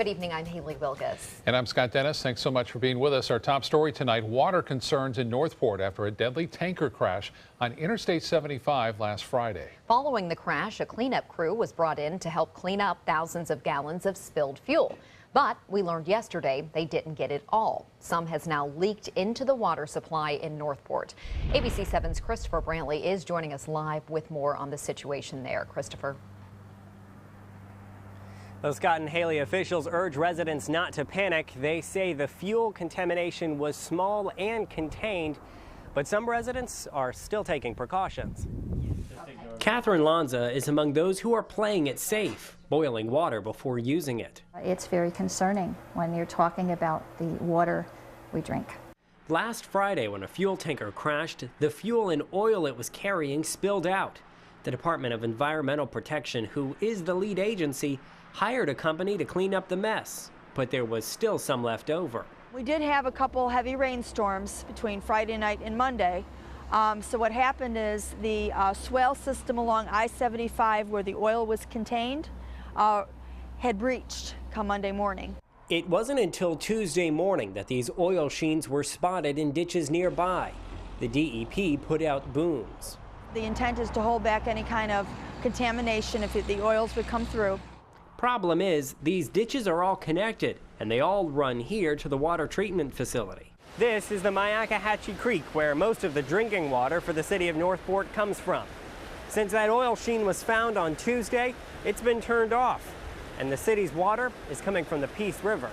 Good evening, I'm Haley Wilgus. And I'm Scott Dennis. Thanks so much for being with us. Our top story tonight, water concerns in Northport after a deadly tanker crash on Interstate 75 last Friday. Following the crash, a cleanup crew was brought in to help clean up thousands of gallons of spilled fuel. But we learned yesterday they didn't get it all. Some has now leaked into the water supply in Northport. ABC 7's Christopher Brantley is joining us live with more on the situation there. Christopher. Well, Scott and Haley, officials urge residents not to panic. They say the fuel contamination was small and contained, but some residents are still taking precautions. Catherine Lanza is among those who are playing it safe, boiling water before using it. It's very concerning when you're talking about the water we drink. Last Friday, when a fuel tanker crashed, the fuel and oil it was carrying spilled out. The Department of Environmental Protection, who is the lead agency, hired a company to clean up the mess, but there was still some left over. We did have a couple heavy rainstorms between Friday night and Monday. So what happened is the swale system along I-75 where the oil was contained had breached come Monday morning. It wasn't until Tuesday morning that these oil sheens were spotted in ditches nearby. The DEP put out booms. The intent is to hold back any kind of contamination if the oils would come through. Problem is, these ditches are all connected, and they all run here to the water treatment facility. This is the Myakkahatchee Creek, where most of the drinking water for the city of Northport comes from. Since that oil sheen was found on Tuesday, it's been turned off, and the city's water is coming from the Peace River.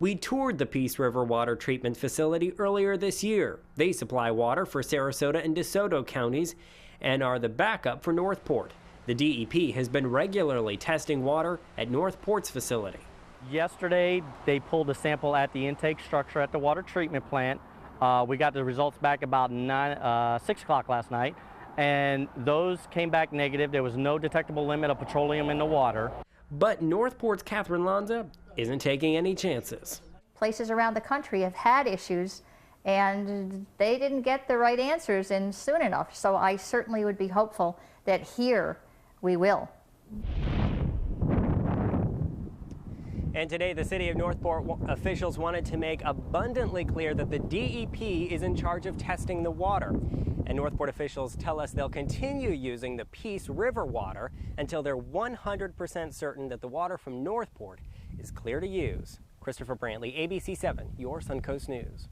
We toured the Peace River Water Treatment Facility earlier this year. They supply water for Sarasota and DeSoto counties and are the backup for Northport. The DEP has been regularly testing water at Northport's facility. Yesterday, they pulled a sample at the intake structure at the water treatment plant. We got the results back about 6 o'clock last night, and those came back negative. There was no detectable limit of petroleum in the water. But Northport's Catherine Lanza isn't taking any chances. Places around the country have had issues, and they didn't get the right answers in soon enough. So I certainly would be hopeful that here we will. And today, the city of Northport officials wanted to make abundantly clear that the DEP is in charge of testing the water. And Northport officials tell us they'll continue using the Peace River water until they're 100% certain that the water from Northport is clear to use. Christopher Brantley, ABC 7, your Suncoast News.